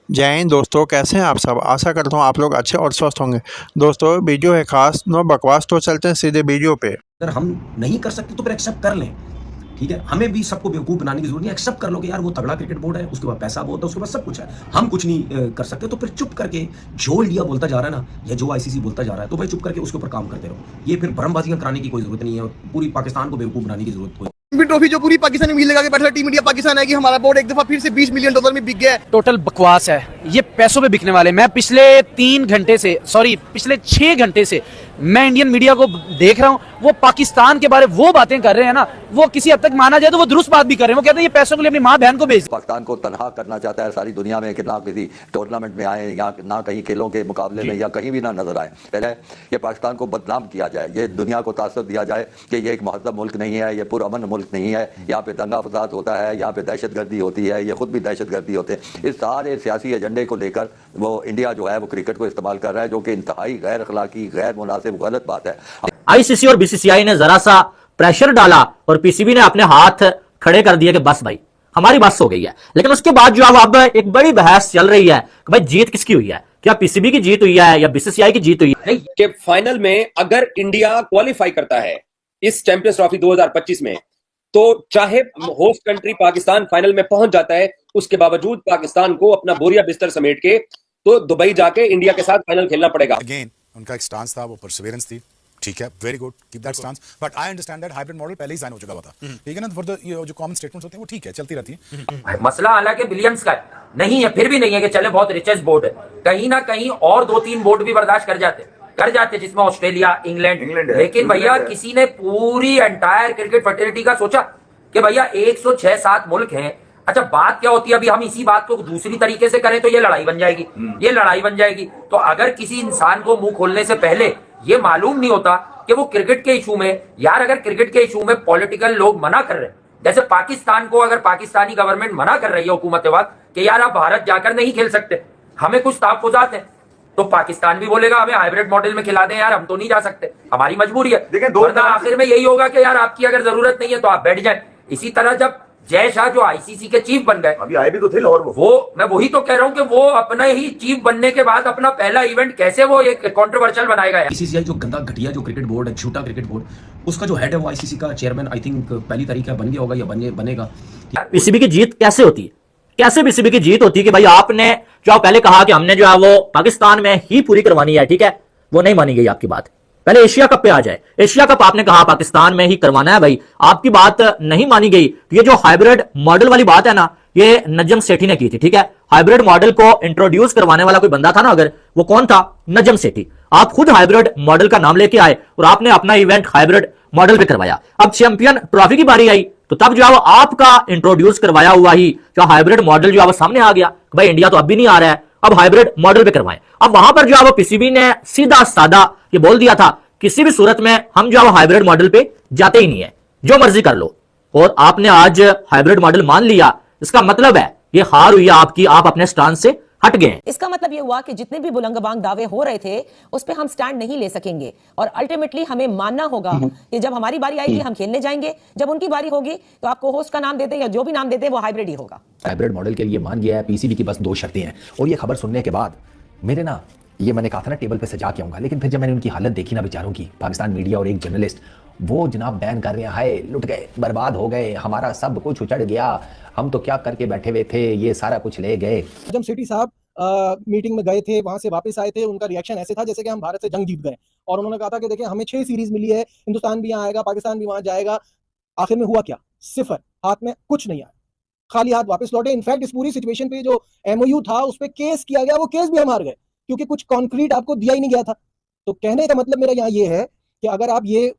जय हिंद दोस्तों, कैसे हैं आप सब। आशा करता हूँ आप लोग अच्छे और स्वस्थ होंगे। दोस्तों वीडियो है खास, नो बकवास, तो चलते हैं सीधे वीडियो पे। अगर हम नहीं कर सकते तो फिर एक्सेप्ट कर लें, ठीक है। हमें भी सबको बेवकूफ बनाने की जरूरत नहीं, एक्सेप्ट कर लो कि यार वो तगड़ा क्रिकेट बोर्ड है, उसके बाद पैसा बहुत है, उसके बाद सब कुछ है, हम कुछ नहीं कर सकते। तो फिर चुप करके जो इंडिया बोलता जा रहा है ना, या जो आईसीसी बोलता जा रहा है, तो भाई चुप करके उसके ऊपर काम करते रहो। ये फिर भ्रमबाजियां कराने की कोई जरूरत नहीं है और पूरी पाकिस्तान को बेवकूफ बनाने की जरूरत कोई। ट्रॉफी जो पूरी पाकिस्तानी मील लगा के बैठा टीम इंडिया पाकिस्तान है कि हमारा बोर्ड एक दफा फिर से $20 मिलियन में बिक गया है। टोटल बकवास है, ये पैसों पे बिकने वाले। मैं पिछले 6 घंटे से मैं इंडियन मीडिया को देख रहा हूँ। वो पाकिस्तान के बारे वो बातें कर रहे हैं ना, वो किसी हद तक माना जाए तो वो दुरुस्त बात भी कर रहे हैं। वो कहते हैं ये पैसों के लिए अपनी माँ बहन को भेज। पाकिस्तान को तनहा करना चाहता है सारी दुनिया में कि ना किसी टूर्नामेंट में आए या ना कहीं खेलों के मुकाबले में या कहीं भी ना नजर आए। पहले ये पाकिस्तान को बदनाम किया जाए, ये दुनिया को तासर दिया जाए कि ये एक महज़ब मुल्क नहीं है, ये पुरअमन मुल्क नहीं है, यहाँ पे दंगा फसाद होता है, यहाँ पे दहशतगर्दी होती है, ये खुद भी दहशतगर्दी होते हैं। इस सारे सियासी एजेंडे को लेकर वो इंडिया जो है वो क्रिकेट को इस्तेमाल कर रहा है, जो कि इंतहाई गैर अखलाकी, गैर मुनासिब, गलत बात है। आईसीसी और बीसीसीआई ने जरा सा प्रेशर डाला और पीसीबी ने अपने हाथ खड़े कर दिए कि बस भाई हमारी बस हो गई है। लेकिन उसके बाद जो अब एक बड़ी बहस चल रही है कि भाई जीत किसकी हुई है, क्या पीसीबी की जीत हुई है या बीसीसीआई की जीत हुई है। कि फाइनल में अगर इंडिया क्वालिफाई करता है इस चैंपियंस ट्रॉफी 2025 में, तो चाहे होस्ट कंट्री पाकिस्तान फाइनल में पहुंच जाता है, उसके बावजूद पाकिस्तान को अपना बोरिया बिस्तर समेट के तो दुबई जाके इंडिया के साथ फाइनल खेलना पड़ेगा। अगेन उनका एक स्टांस था, वो परसिवियरेंस थी, ठीक है, very good, keep that stance. But I understand that hybrid model पहले ही साइन हो चुका हुआ था, ठीक है ना। फॉर द जो कॉमन स्टेटमेंट्स होते हैं वो ठीक है, चलती रहती है। मसला हालांकि बिलियंस का नहीं है, फिर भी नहीं है कि चले बहुत रिचेस्ट बोर्ड है, कहीं ना कहीं और 2-3 बोर्ड भी बर्दाश्त कर जाते जिसमें ऑस्ट्रेलिया, इंग्लैंड। लेकिन भैया किसी ने पूरी एंटायर क्रिकेट फर्टिलिटी का सोचा कि भैया 106-7 मुल्क हैं। अच्छा, बात क्या होती है, अभी हम इसी बात को दूसरी तरीके से करें तो ये लड़ाई बन जाएगी। तो अगर किसी इंसान को मुंह खोलने से पहले ये मालूम नहीं होता कि वो क्रिकेट के इशू में, यार अगर क्रिकेट के इशू में पॉलिटिकल लोग मना कर रहे हैं, जैसे पाकिस्तान को अगर पाकिस्तानी गवर्नमेंट मना कर रही है हुकूमत कि यार आप भारत जाकर नहीं खेल सकते, हमें कुछ तहफ्फुज़ात हैं, तो पाकिस्तान भी बोलेगा हमें हाइब्रिड मॉडल में खिला दें यार, हम तो नहीं जा सकते, हमारी मजबूरी है। वरना आखिर में यही होगा कि यार आपकी अगर जरूरत नहीं है तो आप बैठ जाएं। इसी तरह जब जय शाह जो आईसीसी के चीफ बन गए, अभी आए भी तो थे लाहौर, वो मैं वही तो कह रहा हूं कि वो अपने ही चीफ बनने के बाद अपना पहला इवेंट कैसे वो एक कंट्रोवर्शियल बनाएगा। आईसीसी जो गंदा घटिया जो क्रिकेट बोर्ड है, झूठा क्रिकेट बोर्ड, उसका जो हेड है वो आईसीसी का चेयरमैन आई थिंक पहली तारीख बन गया होगा या बनेगा। पीसीबी की जीत कैसे होती है, कैसे पीसीबी की जीत होती है कि भाई आपने जो पहले कहा कि हमने जो है वो पाकिस्तान में ही पूरी करवानी है, ठीक है, वो नहीं मानी गई आपकी बात। पहले एशिया कप पे आ जाए, एशिया कप आपने कहा पाकिस्तान में ही करवाना है, भाई आपकी बात नहीं मानी गई। तो ये जो हाइब्रिड मॉडल वाली बात है ना, ये नजम सेठी ने की थी, ठीक है। हाइब्रिड मॉडल को इंट्रोड्यूस करवाने वाला कोई बंदा था ना, अगर वो कौन था, नजम सेठी। आप खुद हाइब्रिड मॉडल का नाम लेके आए और आपने अपना इवेंट हाइब्रिड मॉडल पे करवाया। अब चैंपियन ट्रॉफी की बारी आई तो तब जो है आपका इंट्रोड्यूस करवाया हुआ ही जो हाइब्रिड मॉडल जो है सामने आ गया, भाई इंडिया तो अब भी नहीं आ रहा है, अब हाइब्रिड मॉडल पे करवाएं। अब वहां पर जो है पीसीबी ने सीधा सादा ये बोल दिया था, किसी भी सूरत में हम जो है हाइब्रिड मॉडल पे जाते ही नहीं है, जो मर्जी कर लो। और आपने आज हाइब्रिड मॉडल मान लिया, इसका मतलब है ये हार हुई आपकी, आप अपने स्टांस से हट गए। इसका मतलब ये हुआ कि जितने भी बुलंदबांग दावे हो रहे थे उस पे हम स्टैंड नहीं ले सकेंगे और अल्टीमेटली हमें मानना होगा कि जब हमारी बारी आएगी हम खेलने जाएंगे, जब उनकी बारी होगी तो आपको होस्ट का नाम देते या जो भी नाम देते वो हाइब्रिड ही होगा। हाइब्रिड मॉडल के लिए मान गया है। पीसीबी की बस 2 शर्तें हैं और ये खबर सुनने के बाद मेरे ना, ये मैंने कहा था ना टेबल पे सजा के आऊंगा, लेकिन फिर जब मैंने उनकी हालत देखी ना बेचारों की, पाकिस्तान मीडिया और एक जर्नलिस्ट, वो जनाब बैन कर रहे हैं, हाय लुट गए, बर्बाद हो गए, हमारा सब कुछ उचड़ गया, हम तो क्या करके बैठे हुए थे, ये सारा कुछ ले गए। जब सिटी साहब मीटिंग में गए थे, वहां से वापस आए थे, उनका रिएक्शन ऐसे था जैसे कि हम भारत से जंग जीत गए और उन्होंने कहा था कि देखिए हमें 6 सीरीज मिली है, हिंदुस्तान भी यहाँ आएगा, पाकिस्तान भी वहां जाएगा। आखिर में हुआ क्या, सिफर, हाथ में कुछ नहीं आया, खाली हाथ वापस लौटे। इनफैक्ट इस पूरी सिचुएशन पे जो एमओयू था उस पर केस किया गया, वो केस भी हम हार गए क्योंकि कुछ कॉन्क्रीट आपको दिया ही नहीं गया था। तो कहने का मतलब मेरा यहाँ ये है कि अगर आप ये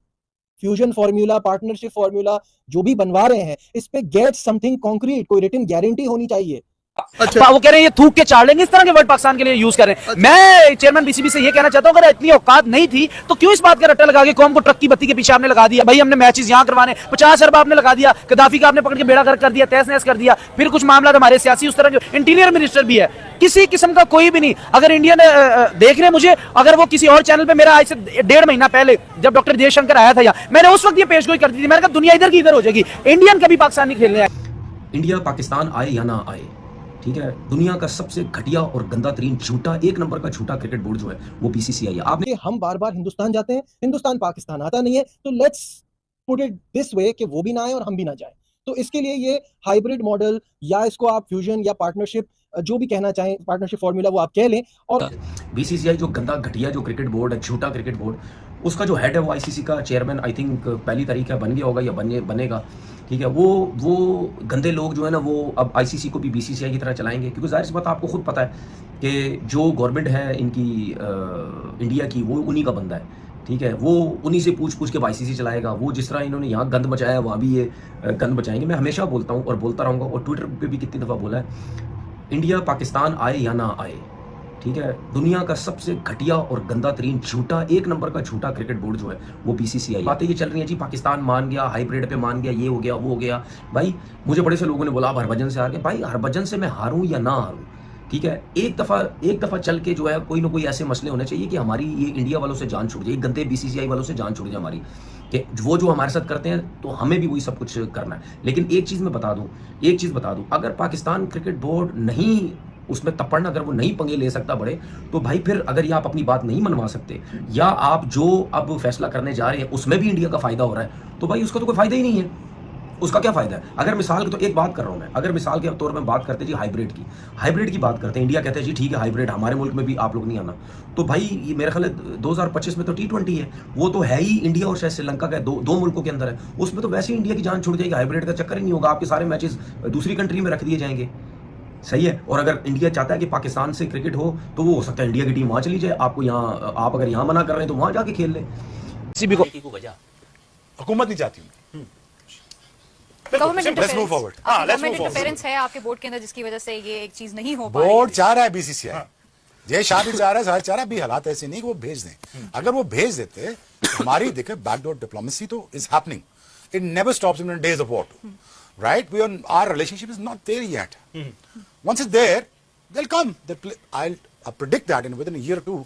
फ्यूजन फार्मूला, पार्टनरशिप फार्मूला जो भी बनवा रहे हैं, इस पे गेट समथिंग कॉन्क्रीट, कोई रिटन गारंटी होनी चाहिए। अच्छा, वो कह रहे हैं ये थूक के चाड़ लेंगे, इस तरह के वर्ड पाकिस्तान के लिए यूज कर रहे हैं। मैं चेयरमैन बीसीबी से ये कहना चाहता हूं, अगर इतनी औकात नहीं थी तो क्यों इस बात का रट्टा लगा के कौम को ट्रक की बत्ती के पीछे आपने लगा दिया। भाई हमने मैचेस यहां करवाने, 50 अरब आपने लगा दिया, गद्दाफी का आपने पकड़ के बेड़ा गर्क कर दिया, तहस नहस कर दिया। फिर कुछ मामला हमारे सियासी उस तरह के, इंटीरियर मिनिस्टर भी है, किसी किस्म का कोई भी नहीं। अगर इंडियन देख रहे मुझे, अगर वो किसी और चैनल पे मेरा आज से 1.5 महीना पहले जब डॉक्टर जयशंकर आया था यहाँ, मैंने उस वक्त ये पेशगोई कर दी थी, मैंने कहा दुनिया इधर की इधर हो जाएगी, इंडियन कभी पाकिस्तान नहीं खेलने आए। इंडिया पाकिस्तान आए या ना आए, ठीक है, दुनिया का सबसे घटिया और गंदा तरीन झूठा, एक नंबर का झूठा क्रिकेट बोर्ड जो है वो बीसीसीआई है। आपने कि हम बार बार हिंदुस्तान जाते हैं, हिंदुस्तान पाकिस्तान आता नहीं है, तो let's put it this way कि वो भी ना आए और हम भी ना जाए। तो इसके लिए ये हाइब्रिड मॉडल या इसको आप फ्यूजन या पार्टनरशिप जो भी कहना चाहें, पार्टनरशिप फॉर्मूला वो आप कह लें। और बीसीसीआई जो गंदा घटिया जो क्रिकेट बोर्ड है, झूठा क्रिकेट बोर्ड, उसका जो हेड है वो आईसीसी का चेयरमैन आई थिंक पहली तारीख का बन गया होगा या बनेगा। ठीक है, वो गंदे लोग जो है ना वो अब आईसीसी को भी बीसीसीआई की तरह चलाएंगे, क्योंकि जाहिर सी बात आपको खुद पता है कि जो गवर्नमेंट है इनकी इंडिया की वो उन्हीं का बंदा है। ठीक है, वो उन्हीं से पूछ के आईसीसी चलाएगा। वो जिस तरह इन्होंने यहाँ गंद मचाया वहाँ भी ये गंद मचाएंगे। मैं हमेशा बोलता हूँ और बोलता रहूँगा, और ट्विटर पे भी कितनी दफ़ा बोला है, इंडिया पाकिस्तान आए या ना आए, ठीक है, दुनिया का सबसे घटिया और गंदा तरीन झूठा, एक नंबर का झूठा क्रिकेट बोर्ड जो है वो बीसीसीआई। बातें ये चल रही हैं जी पाकिस्तान मान गया, हाइब्रिड पे मान गया, ये हो गया वो हो गया। भाई मुझे बड़े से लोगों ने बोला आप हरभजन से हार गए। भाई हरभजन से मैं हारूं या ना हारूं, ठीक है, एक दफ़ा चल के जो है कोई ना कोई ऐसे मसले होने चाहिए कि हमारी ये इंडिया वालों से जान छूट जाए, गंदे बीसीसीआई वालों से जान छूट जाए हमारी, कि वो जो हमारे साथ करते हैं तो हमें भी वही सब कुछ करना है। लेकिन एक चीज़ बता दूं, अगर पाकिस्तान क्रिकेट बोर्ड नहीं उसमें तपड़ना, अगर वो नहीं पंगे ले सकता बड़े, तो भाई फिर अगर ये आप अपनी बात नहीं मनवा सकते या आप जो अब फैसला करने जा रहे हैं उसमें भी इंडिया का फायदा हो रहा है, तो भाई उसका तो कोई फायदा ही नहीं है। उसका क्या फायदा है? अगर मिसाल की, तो एक बात कर रहा हूं मैं, अगर मिसाल के तौर पर बात करते जी हाइब्रिड की बात करते हैं, इंडिया कहते हैं जी ठीक है हाइब्रिड हमारे मुल्क में भी आप लोग नहीं आना, तो भाई ये मेरा ख्याल है 2025 में तो T20 है, वो तो है ही इंडिया और शायद श्रीलंका का दो मुल्कों के अंदर है, उसमें तो वैसे ही इंडिया की जान छुड़ जाएगी, हाइब्रिड का चक्कर ही नहीं होगा, आपके सारे मैचेस दूसरी कंट्री में रख दिए जाएंगे। सही है। और अगर इंडिया चाहता है कि पाकिस्तान से क्रिकेट हो तो वो हो सकता है इंडिया की टीम वहां चली जाए, आपको यहाँ, आप अगर यहाँ मना कर रहे हैं तो वहां जाके खेल ले। हुकूमत नहीं चाहती गवर्नमेंट गवर्नमेंट इंटरफेरेंस है आपके बोर्ड के अंदर जिसकी वजह से ये एक चीज नहीं हो पा रही। बोर्ड चाह रहा है बीसीसीआई, जय शाह भी चाह रहा है, सारे चाह रहा है, भी हालात ऐसे नहीं कि वो भेज दें। अगर वो भेज देते, हमारी देखे बैकडोर डिप्लोमेसी तो is happening, it never stops in days of war, right? Our relationship is not there yet. Once it's there, they'll come. I predict that within a year or two,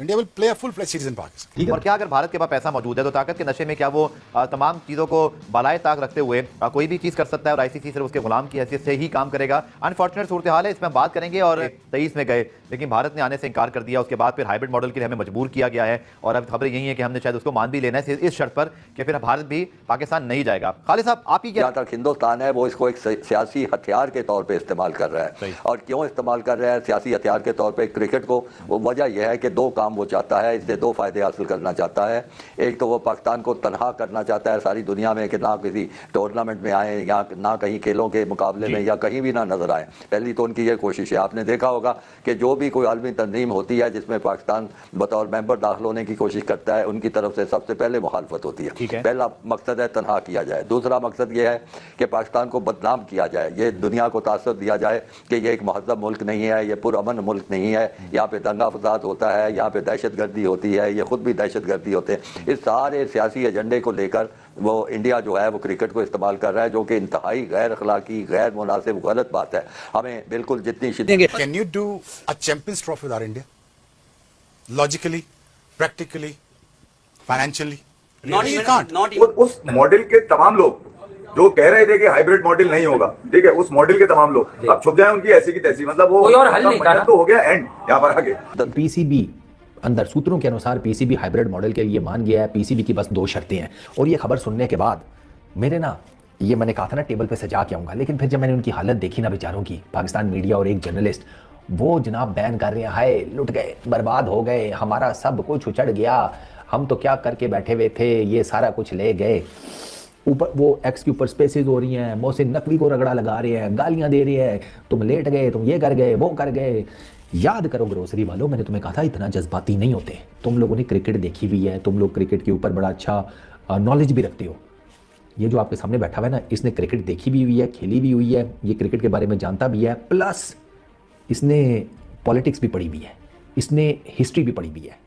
India will play a full-fledged series in Pakistan. और क्या अगर भारत के पास पैसा मौजूद है तो ताकत के नशे में क्या वो तमाम चीज़ों को बालाए ताक रखते हुए कोई भी चीज़ कर सकता है और आईसीसी सिर्फ उसके गुलाम की हैसियत से ही काम करेगा? अनफॉर्चुनेट सूरत हाल है, इसमें हम बात करेंगे। और 23 में गए लेकिन भारत ने आने से इनकार कर दिया, उसके बाद फिर हाइब्रिड मॉडल के लिए हमें मजबूर किया गया है और अब खबर यही है कि हमने शायद उसको मान भी लेना है इस शर्त पर कि फिर भारत भी पाकिस्तान नहीं जाएगा। खालिद साहब आपकी क्या? जहाँ तक हिंदुस्तान है वो इसको एक सियासी हथियार के तौर पे इस्तेमाल कर रहा है। और क्यों इस्तेमाल कर रहा है सियासी हथियार के तौर पे क्रिकेट को? वो वजह यह है कि दो काम वो चाहता है, इससे दो फायदे हासिल करना चाहता है। एक तो वो पाकिस्तान को तनहा करना चाहता है सारी दुनिया में, कि ना किसी टूर्नामेंट में आए या ना कहीं खेलों के मुकाबले में या कहीं भी ना नजर आए। पहली तो उनकी ये कोशिश है। आपने देखा होगा कि जो भी कोई आलमी तंजीम होती है जिसमें पाकिस्तान बतौर मेंबर दाखिल होने की कोशिश करता है, उनकी तरफ से सबसे पहले मुखालफत होती है। पहला मकसद है तनहा किया जाए। दूसरा मकसद ये है कि पाकिस्तान को बदनाम किया जाए, ये दुनिया को तासर दिया जाए कि ये एक महज़ब मुल्क नहीं है, ये पुरअमन मुल्क नहीं है, यहाँ पे दंगा फसाद होता है, यहाँ पे दहशत गर्दी होती है, ये खुद भी दहशत गर्दी होते हैं। इस सारे सियासी एजेंडे को लेकर वो इंडिया जो है वो क्रिकेट को इस्तेमाल कर रहा है, जो कि इंतहाई गैर अखलाकी, गैर मुनासिब, गलत बात है। हमें बिल्कुल जितनी Can you do a Champions Trophy with our India? Logically, practically, financially? You can't. उस मॉडल के तमाम लोग जो कह रहे थे कि हाइब्रिड मॉडल नहीं होगा, ठीक है, उस मॉडल के तमाम लोग अब छुप जाए उनकी ऐसी की तैसी, मतलब वो कोई और हल नहीं था, तो हो गया एंड यहाँ पर आगे। पीसीबी अंदर सूत्रों के अनुसार पीसीबी हाइब्रिड मॉडल के लिए मान गया है। पीसीबी की बस 2 शर्तें हैं और ये खबर सुनने के बाद मेरे ना, ये मैंने कहा था ना टेबल पे सजा के आऊँगा, लेकिन फिर जब मैंने उनकी हालत देखी ना बेचारों की, पाकिस्तान मीडिया और एक जर्नलिस्ट, वो जनाब बैन कर रहे हैं, हाय लुट गए, बर्बाद हो गए, हमारा सब कुछ उचड़ गया, हम तो क्या करके बैठे हुए थे, ये सारा कुछ ले गए। ऊपर वो एक्स के ऊपर स्पेसेस हो रही हैं, मोहसिन नकवी को रगड़ा लगा रहे हैं, गालियां दे रहे हैं, तुम लेट गए, तुम ये कर गए, वो कर गए। याद करो ग्रोसरी वालों, मैंने तुम्हें कहा था इतना जज्बाती नहीं होते। तुम लोगों ने क्रिकेट देखी हुई है, तुम लोग क्रिकेट के ऊपर बड़ा अच्छा नॉलेज भी रखते हो। ये जो आपके सामने बैठा हुआ है ना, इसने क्रिकेट देखी भी हुई है, खेली भी हुई है, ये क्रिकेट के बारे में जानता भी है, प्लस इसने पॉलिटिक्स भी पढ़ी हुई है, इसने हिस्ट्री भी पढ़ी हुई है,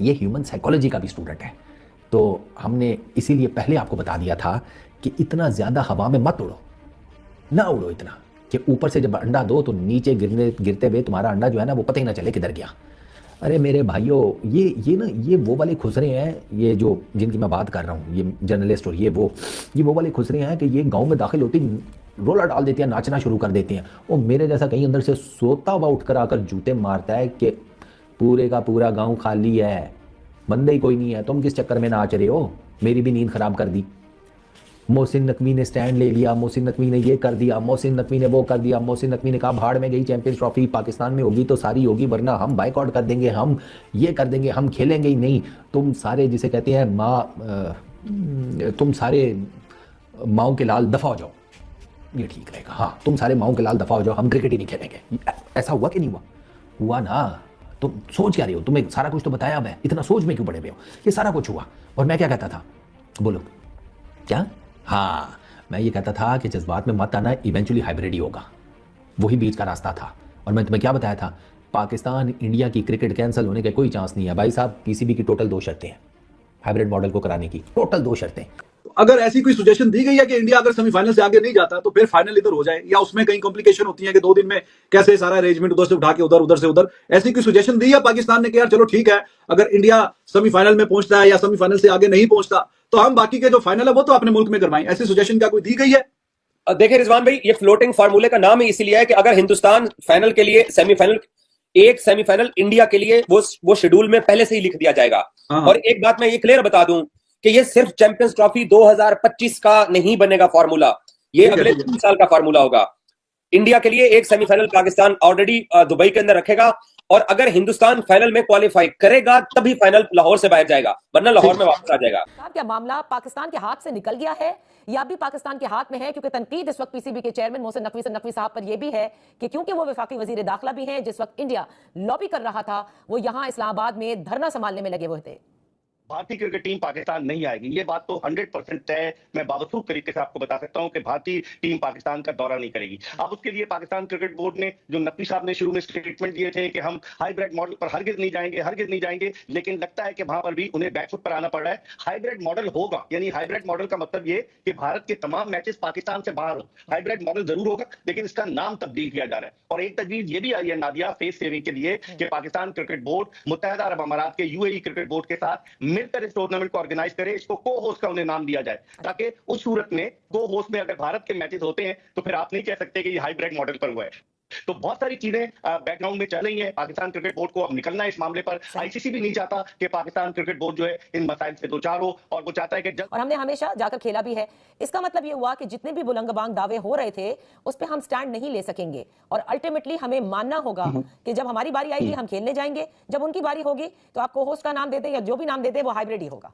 ये ह्यूमन साइकोलॉजी का भी स्टूडेंट है। तो हमने इसीलिए पहले आपको बता दिया था कि इतना ज़्यादा हवा में मत उड़ो, ना उड़ो इतना कि ऊपर से जब अंडा दो तो नीचे गिरते हुए तुम्हारा अंडा जो है ना वो पता ही ना चले किधर गया। अरे मेरे भाइयों, ये वो वाले खुसरे हैं, ये जो जिनकी मैं बात कर रहा हूँ, ये जर्नलिस्ट और ये वो वाले खुसरे हैं कि ये गांव में दाखिल होती रोला डाल देती हैं, नाचना शुरू कर देती हैं। वो मेरे जैसा कहीं अंदर से सोता हुआ उठकर आकर जूते मारता है कि पूरे का पूरा गांव खाली है, बंदे ही कोई नहीं है, तुम किस चक्कर में नाच रहे हो, मेरी भी नींद खराब कर दी। मोहसिन नकवी ने स्टैंड ले लिया, मोहसिन नकवी ने ये कर दिया, मोहसिन नकवी ने वो कर दिया, मोहसिन नकवी ने कहा भाड़ में गई चैंपियंस ट्रॉफी, पाकिस्तान में होगी तो सारी होगी, वरना हम बाइकआउट कर देंगे, हम ये कर देंगे, हम खेलेंगे ही नहीं। तुम सारे जिसे कहते हैं तुम सारे माओ के लाल दफा हो जाओ, ये ठीक रहेगा। हाँ, तुम सारे माओ के लाल दफा हो जाओ, हम क्रिकेट ही नहीं खेलेंगे। ऐसा हुआ कि नहीं हुआ? हुआ ना। तुम सोच क्या रहे हो? तुम्हें सारा कुछ तो बताया मैं, इतना सोच में क्यों पड़े हुए हो? ये सारा कुछ हुआ और मैं क्या कहता था, बोलो क्या? हाँ, मैं ये कहता था कि जज्बात में मत आना, इवेंचुअली हाइब्रिड ही होगा, वही बीच का रास्ता था। और मैं तुम्हें क्या बताया था, पाकिस्तान इंडिया की क्रिकेट कैंसिल होने के कोई चांस नहीं है भाई साहब। पीसीबी की टोटल 2 शर्तें हैं हाइब्रिड मॉडल को कराने की, टोटल 2 शर्तें। अगर ऐसी कोई सजेशन दी गई है कि इंडिया अगर सेमीफाइनल से आगे नहीं जाता तो फिर फाइनल इधर हो जाए, या उसमें कई कॉम्प्लिकेशन होती है कि 2 दिन में कैसे सारा अरेंजमेंट उधर से उठा के उधर, उधर से उधर, ऐसी कोई सजेशन दी है पाकिस्तान ने कि यार चलो ठीक है, अगर इंडिया सेमीफाइनल में पहुंचता है या सेमीफाइनल से आगे नहीं पहुंचता तो हम बाकी के जो फाइनल है वो तो अपने मुल्क में करवाएं, ऐसी सजेशन क्या कोई दी गई है? देखिए रिजवान भाई, ये फ्लोटिंग फार्मूले का नाम ही इसीलिए है कि अगर हिंदुस्तान फाइनल के लिए सेमीफाइनल इंडिया के लिए वो शेड्यूल में पहले से ही लिख दिया जाएगा। और एक बात मैं ये क्लियर बता दूं कि ये सिर्फ चैंपियंस ट्रॉफी 2025 का नहीं बनेगा फार्मूला, ये अगले 3 साल का फार्मूला होगा। इंडिया के लिए एक सेमीफाइनल पाकिस्तान ऑलरेडी दुबई के अंदर रखेगा, और अगर हिंदुस्तान फाइनल में क्वालिफाई करेगा तभी फाइनल लाहौर से बाहर जाएगा, वरना लाहौर में वापस आ जाएगा। क्या मामला पाकिस्तान के हाथ से निकल गया है या भी पाकिस्तान के हाथ में है? क्योंकि तनकीद इस वक्त पीसीबी के चेयरमैन मोहसिन नकवी साहब पर यह भी है कि क्योंकि वो वफाकी वजीर दाखिला भी हैं, जिस वक्त इंडिया लॉबी कर रहा था वो यहां इस्लामाबाद में धरना संभालने में लगे हुए थे। भारतीय क्रिकेट टीम पाकिस्तान नहीं आएगी, ये बात तो 100% तय मैं बावसूख तरीके से आपको बता सकता हूं कि भारतीय टीम पाकिस्तान का दौरा नहीं करेगी। अब उसके लिए पाकिस्तान क्रिकेट बोर्ड ने, जो नकवी साहब ने शुरू में स्टेटमेंट दिए थे कि हम हाइब्रिड मॉडल पर हरगिज नहीं जाएंगे, लेकिन लगता है कि वहां पर भी उन्हें बैकफुट पर आना पड़ रहा है। हाइब्रिड मॉडल होगा, यानी हाइब्रिड मॉडल का मतलब ये कि भारत के तमाम मैचेस पाकिस्तान से बाहर हो। हाइब्रिड मॉडल जरूर होगा, लेकिन इसका नाम तब्दील किया जा रहा है। और एक तजवीज ये भी आई है नादिया, फेस सेविंग के लिए, कि पाकिस्तान क्रिकेट बोर्ड मुत्तहिदा अरब अमारात के यूएई क्रिकेट बोर्ड के साथ मिलकर इस टूर्नामेंट ऑर्गेनाइज करे, इसको को होस्ट का उन्हें नाम दिया जाए, ताकि उस सूरत में को होस्ट में अगर भारत के मैचेस होते हैं तो फिर आप नहीं कह सकते कि ये हाइब्रिड मॉडल पर हुआ है। तो बहुत सारी चीजें बैकग्राउंड में चल रही हैं। पाकिस्तान क्रिकेट बोर्ड को अब निकलना है इस मामले पर। आईसीसी भी नहीं चाहता कि पाकिस्तान क्रिकेट बोर्ड जो है इन मसाइल से दो चार हो, और वो चाहता है कि और हमने हमेशा जाकर खेला भी है। इसका मतलब ये हुआ कि जितने भी बुलंदबांग दावे हो रहे थे उस पर हम स्टैंड नहीं ले सकेंगे, और अल्टीमेटली हमें मानना होगा कि जब हमारी बारी आएगी हम खेलने जाएंगे, जब उनकी बारी होगी तो आपको होस्ट का नाम देते या जो भी नाम देते वो हाइब्रिड ही होगा।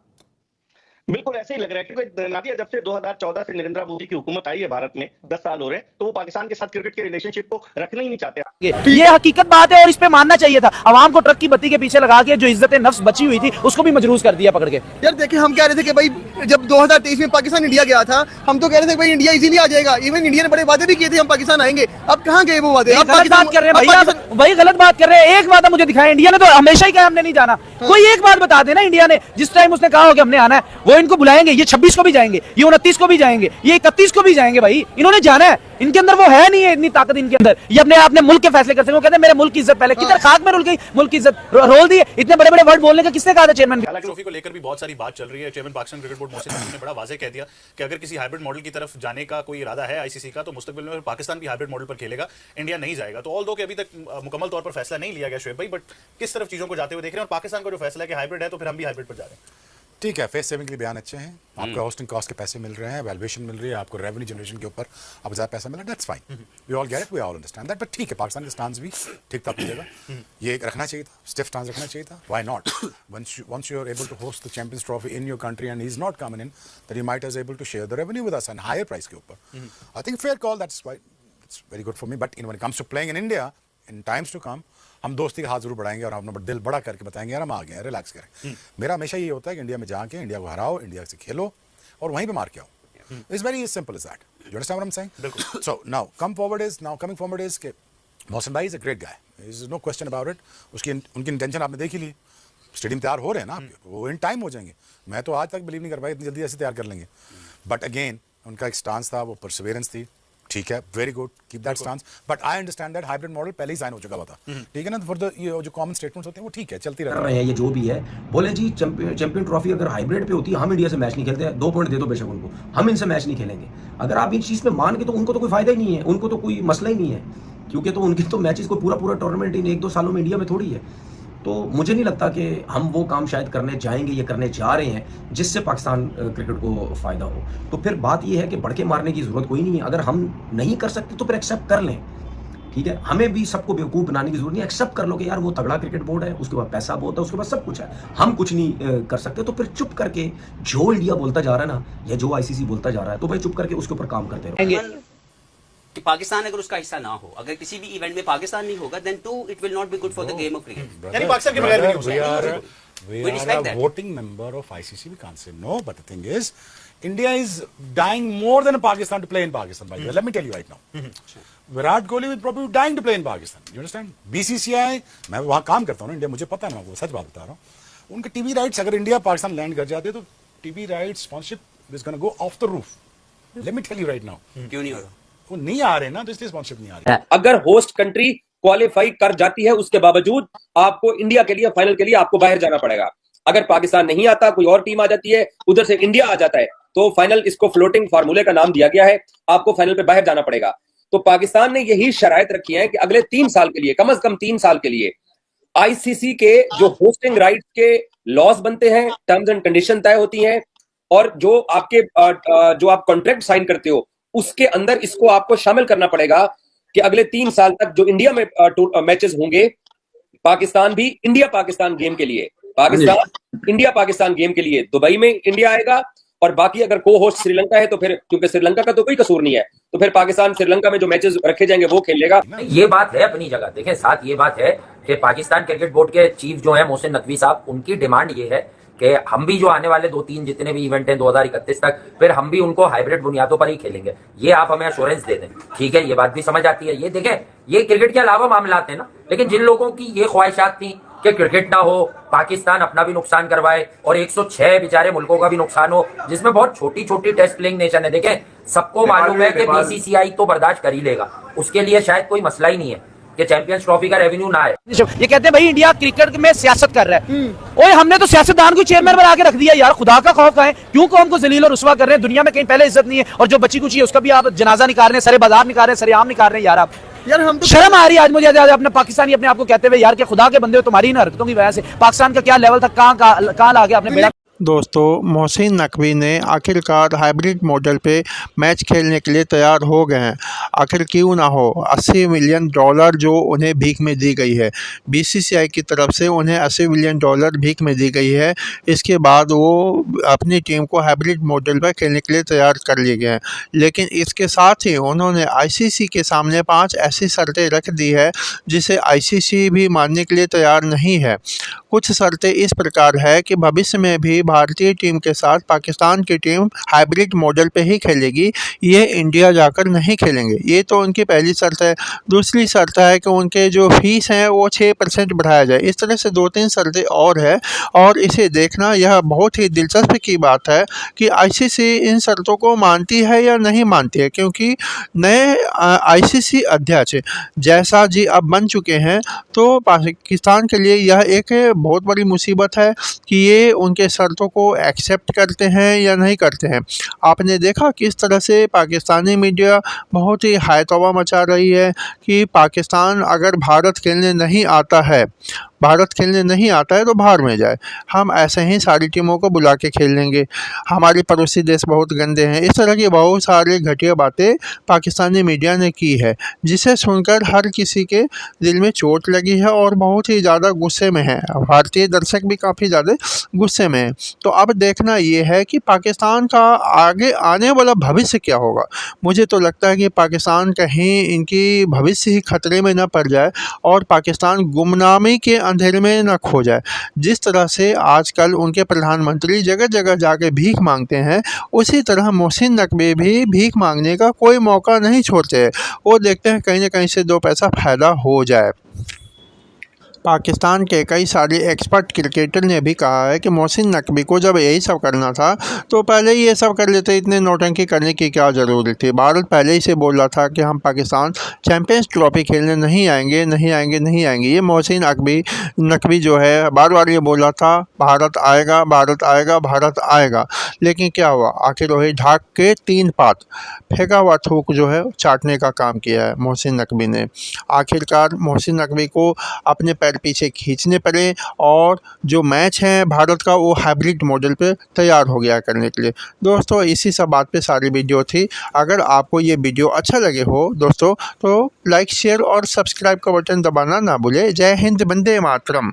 बिल्कुल ऐसे ही लग रहा है, क्योंकि नादिया जब से 2014 से नरेंद्र मोदी की हुकूमत आई है भारत में, 10 साल हो रहे हैं, तो वो पाकिस्तान के साथ क्रिकेट के रिलेशनशिप को रखना ही नहीं चाहते। ये हकीकत बात है और इस पे मानना चाहिए था। आवाम को ट्रक की बत्ती के पीछे लगा के जो इज्जत नफ्स बची हुई थी उसको भी मजरूस कर दिया पकड़ के। यार देखिए, हम कह रहे थे कि भाई जब 2023 में पाकिस्तान इंडिया गया था, हम तो कह रहे थे भाई इंडिया इजीली आ जाएगा। इवन इंडिया ने बड़े वादे भी किए थे हम पाकिस्तान आएंगे। अब कहाँ गए वो वादे? अब गलत बात कर रहे हैं भैया, वही गलत बात कर रहे हैं। एक बात मुझे दिखाएं, इंडिया ने तो हमेशा ही कहा हमने नहीं जाना। कोई एक बात बता देना, इंडिया ने जिस टाइम उसने कहा हो कि हमने आना है, वो इनको बुलाएंगे। ये 26 को भी जाएंगे, ये 29 को भी जाएंगे, ये 31 को भी जाएंगे। भाई इन्होंने जाना है, इनके अंदर वो है नहीं है इतनी ताकत इनके अंदर, ये अपने मुल्क के फैसले कर सकें। वो कहते हैं मेरे मुल्क की इज्जत पहले, किधर खाक में रुल गई मुल्क की इज्जत, रोल दी। इतने बड़े बड़े वर्ड बोलने का किसने कहा था चेयरमैन? ट्रॉफी को लेकर भी बहुत सारी बात चल रही है। Chairman Pakistan cricket board Mohsin Naqvi ने बड़ा वाज़ेह कह दिया कि अगर किसी हाइब्रिड मॉडल की तरफ जाने का कोई इरादा है आईसीसी का, तो मुस्तकबिल में पाकिस्तान भी हाइब्रिड मॉडल पर खेलेगा, इंडिया नहीं जाएगा। तो ऑल दो कि अभी तक मुकम्मल तौर पर फैसला नहीं लिया गया शोएब भाई, बट किस तरफ चीजों को जाते हुए देख रहे हैं? और पाकिस्तान का जो फैसला है कि हाइब्रिड है तो फिर हम भी हाइब्रिड पर जा रहे हैं। ठीक है, फेस सेविंग के लिए बयान अच्छे हैं, आपको होस्टिंग कॉस्ट के पैसे मिल रहे हैं, वैल्यूएशन मिल रही है, आपको रेवेन्यू जनरेशन के ऊपर आपको ज़्यादा पैसा मिल रहा है, that's fine, we all get it, we all understand that. But ठीक है, पाकिस्तान के स्टांस भी ठीक ठाक लीजिएगा, ये रखना चाहिए था, स्टिफ स्टांस रखना चाहिए था। Why not? once you are able to host the Champions Trophy in your country and he's not coming in, then you might as able to share the revenue with us and higher price के ऊपर। I think fair call, that's why it's very good for me। But when it comes to playing in India in times to come, हम दोस्ती का हाथ जरूर बढ़ाएंगे और हम अपना दिल बड़ा करके बताएंगे यार हम आ गए हैं, रिलैक्स करें। मेरा हमेशा ये होता है कि इंडिया में जाके इंडिया को हराओ, इंडिया से खेलो और वहीं पे मार के आओ। It's very simple is that, you understand what I am saying? So now coming forward is के Mohsin bhai is a great guy, is no question about it. उनकी इंटेंशन आपने देख ही ली, स्टेडियम तैयार हो रहे हैं ना आपके, वो इन टाइम हो जाएंगे। मैं तो आज तक बिलीव नहीं कर पाया इतनी जल्दी ऐसे तैयार कर लेंगे, बट अगेन उनका एक स्टांस था, वो परसिवेरेंस थी, ठीक है, very good, keep that stance, but I understand that hybrid model पहले ही साइन हो चुका हुआ था, ठीक है ना, फॉर द जो कॉमन स्टेटमेंट्स होते हैं वो ठीक है, चलती कर रहती रहे हैं, ये जो भी है। बोले जी चैंपियन ट्रॉफी अगर हाइब्रिड पे होती है, हम इंडिया से मैच नहीं खेलते हैं, 2 पॉइंट दे दो बेशक उनको, हम इनसे मैच नहीं खेलेंगे। अगर आप इस चीज़ पे मान के, तो उनको तो कोई फायदा ही नहीं है, उनको तो कोई मसला ही नहीं है, क्योंकि तो उनके तो मैचेस को पूरा टूर्नामेंट इन 1-2 सालों में इंडिया में थोड़ी है। तो मुझे नहीं लगता कि हम वो काम शायद करने जाएंगे या करने जा रहे हैं जिससे पाकिस्तान क्रिकेट को फायदा हो। तो फिर बात ये है कि बढ़ के मारने की जरूरत कोई नहीं है। अगर हम नहीं कर सकते तो फिर एक्सेप्ट कर लें, ठीक है। हमें भी सबको बेवकूफ़ बनाने की जरूरत नहीं, एक्सेप्ट कर लो कि यार वो तगड़ा क्रिकेट बोर्ड है, उसके बाद पैसा बहुत है, उसके बाद सब कुछ है, हम कुछ नहीं कर सकते। तो फिर चुप करके जो इंडिया बोलता जा रहा है ना, या जो आईसीसी बोलता जा रहा है, तो भाई चुप करके उसके ऊपर काम करते रहो। कि पाकिस्तान अगर उसका हिस्सा ना हो, अगर किसी भी इवेंट में पाकिस्तान नहीं होगा, then to it will not be good for the game of cricket. यानी पाकिस्तान के बगैर भी नहीं हो सकता। We are a voting member of ICC. We can't say no. But the thing is, India is dying more than Pakistan to play in Pakistan. By the way, let me tell you right now. Virat Kohli will probably be dying to play in Pakistan. You understand? BCCI, मैं वहाँ काम करता हूँ ना India, मुझे पता है, मैं वो सच बात बता रहा हूँ। उनके टीवी राइट्स अगर इंडिया पाकिस्तान लैंड कर जाते तो TV right sponsorship is gonna go of the roof. Let me tell you right now. क्यों नहीं हो रहा? वो नहीं आ रहे ना, तो इसलिए स्पॉन्सरशिप नहीं आ रही। अगर होस्ट कंट्री क्वालिफाई कर जाती है, उसके बावजूद आपको इंडिया के लिए फाइनल के लिए आपको बाहर जाना पड़ेगा। अगर पाकिस्तान नहीं आता, कोई और टीम आ जाती है, उधर से इंडिया आ जाता है, तो फाइनल, इसको फ्लोटिंग फार्मूले का नाम दिया गया है, आपको फाइनल पे बाहर जाना पड़ेगा। तो पाकिस्तान ने यही शराइत रखी है कि अगले 3 साल के लिए, कम से कम 3 साल के लिए आईसीसी के जो होस्टिंग राइट्स के लॉज बनते हैं, टर्म्स एंड कंडीशन तय होती हैं, और जो आपके जो आप कॉन्ट्रैक्ट साइन करते हो उसके अंदर इसको आपको शामिल करना पड़ेगा कि अगले 3 साल तक जो इंडिया में मैचेस होंगे, पाकिस्तान भी इंडिया पाकिस्तान गेम के लिए, पाकिस्तान इंडिया पाकिस्तान गेम के लिए दुबई में इंडिया आएगा, और बाकी अगर को होस्ट श्रीलंका है तो फिर, क्योंकि श्रीलंका का तो कोई कसूर नहीं है, तो फिर पाकिस्तान श्रीलंका में जो मैचेस रखे जाएंगे वो खेलेगा। ये बात है अपनी जगह। देखें, साथ ये बात है कि पाकिस्तान क्रिकेट बोर्ड के चीफ जो है मोहसिन नकवी साहब, उनकी डिमांड ये है कि हम भी जो आने वाले 2-3 जितने भी इवेंट हैं 2031 तक, फिर हम भी उनको हाइब्रिड बुनियादों पर ही खेलेंगे। ये आप हमें एश्योरेंस दे दें, ठीक है। ये बात भी समझ आती है। ये देखें, ये क्रिकेट के अलावा मामलात हैं ना, लेकिन जिन लोगों की ये ख्वाहिशात थी कि क्रिकेट ना हो, पाकिस्तान अपना भी नुकसान करवाए और 106 बेचारे मुल्कों का भी नुकसान हो, जिसमें बहुत छोटी छोटी टेस्ट प्लेइंग नेशन है। देखें, सबको मालूम है कि बीसीसीआई तो बर्दाश्त कर ही लेगा, उसके लिए शायद कोई मसला ही नहीं है कि चैंपियंस ट्रॉफी का रेवेन्यू ना आए। ये कहते हैं भाई इंडिया क्रिकेट में सियासत कर रहा है। ओए, हमने तो सियासतदान को चेयरमैन बना के रख दिया यार, खुदा का खौफ है। क्यों कौम को जलील और रुस्वा कर रहे हैं? दुनिया में कहीं पहले इज्जत नहीं है, और जो बच्ची कुची है उसका भी आप जनाजा निकाल रहे हैं, सरे बाजार निकाल रहे हैं, सरेआम निकाल रहे हैं। यार आप, यार हम तो शर्म आ रही है आज मुझे अपने पाकिस्तानी अपने आप को कहते हुए यार कि खुदा के बंदे हो, तुम्हारी इन हरकतों की वजह से पाकिस्तान का क्या लेवल था, कहाँ ला गया आपने बेड़ा। दोस्तों, मोहसिन नकवी ने आखिरकार हाइब्रिड मॉडल पे मैच खेलने के लिए तैयार हो गए हैं। आखिर क्यों ना हो। $80 मिलियन जो उन्हें भीख में दी गई है, बीसीसीआई की तरफ से उन्हें $80 मिलियन भीख में दी गई है। इसके बाद वो अपनी टीम को हाइब्रिड मॉडल पर खेलने के लिए तैयार कर लिए गए हैं। लेकिन इसके साथ ही उन्होंने आईसीसी के सामने 5 ऐसी शर्तें रख दी है जिसे आईसीसी भी मानने के लिए तैयार नहीं है। कुछ शर्तें इस प्रकार है कि भविष्य में भी भारतीय टीम के साथ पाकिस्तान की टीम हाइब्रिड मॉडल पे ही खेलेगी, ये इंडिया जाकर नहीं खेलेंगे। ये तो उनकी पहली शर्त है। दूसरी शर्त है कि उनके जो फीस हैं वो 6% बढ़ाया जाए। इस तरह से 2-3 शर्तें और है, और इसे देखना यह बहुत ही दिलचस्प की बात है कि आईसीसी इन शर्तों को मानती है या नहीं मानती है, क्योंकि नए आईसीसी अध्यक्ष जैसा जी अब बन चुके हैं, तो पाकिस्तान के लिए यह एक बहुत बड़ी मुसीबत है कि ये उनके शर्तों को एक्सेप्ट करते हैं या नहीं करते हैं। आपने देखा किस तरह से पाकिस्तानी मीडिया बहुत ही हाय तौबा मचा रही है कि पाकिस्तान अगर भारत खेलने नहीं आता है तो बाहर में जाए, हम ऐसे ही सारी टीमों को बुला के खेल लेंगे, हमारे पड़ोसी देश बहुत गंदे हैं। इस तरह की बहुत सारी घटिया बातें पाकिस्तानी मीडिया ने की है, जिसे सुनकर हर किसी के दिल में चोट लगी है और बहुत ही ज़्यादा गुस्से में है। भारतीय दर्शक भी काफ़ी ज़्यादा गुस्से में है। तो अब देखना ये है कि पाकिस्तान का आगे आने वाला भविष्य क्या होगा। मुझे तो लगता है कि पाकिस्तान कहीं इनकी भविष्य ही खतरे में न पड़ जाए और पाकिस्तान गुमनामी के अंधेरे में न खो जाए। जिस तरह से आजकल उनके प्रधानमंत्री जगह जगह जाके भीख मांगते हैं, उसी तरह मोहसिन नकवी भी भीख मांगने का कोई मौका नहीं छोड़ते। वो देखते हैं कहीं ना कहीं से 2 पैसा फ़ायदा हो जाए। पाकिस्तान के कई सारे एक्सपर्ट क्रिकेटर ने भी कहा है कि मोहसिन नकवी को जब यही सब करना था तो पहले ही ये सब कर लेते, इतने नौटंकी करने की क्या ज़रूरत थी। भारत पहले ही से बोल रहा था कि हम पाकिस्तान चैंपियंस ट्रॉफी खेलने नहीं आएंगे, नहीं आएंगे, नहीं आएंगे। ये मोहसिन नकवी जो है बार बार ये बोल रहा था भारत आएगा, भारत आएगा, भारत आएगा, लेकिन क्या हुआ, आखिर वही ढाक के 3 पात फेंका हुआ थूक जो है चाटने का काम किया है मोहसिन नकवी ने। आखिरकार मोहसिन नकवी को अपने पैर पीछे खींचने पड़े और जो मैच है भारत का वो हाइब्रिड मॉडल पे तैयार हो गया करने के लिए। दोस्तों इसी सब बात पे सारी वीडियो थी। अगर आपको ये वीडियो अच्छा लगे हो दोस्तों तो लाइक, शेयर और सब्सक्राइब का बटन दबाना ना भूले। जय हिंद, वंदे मातरम।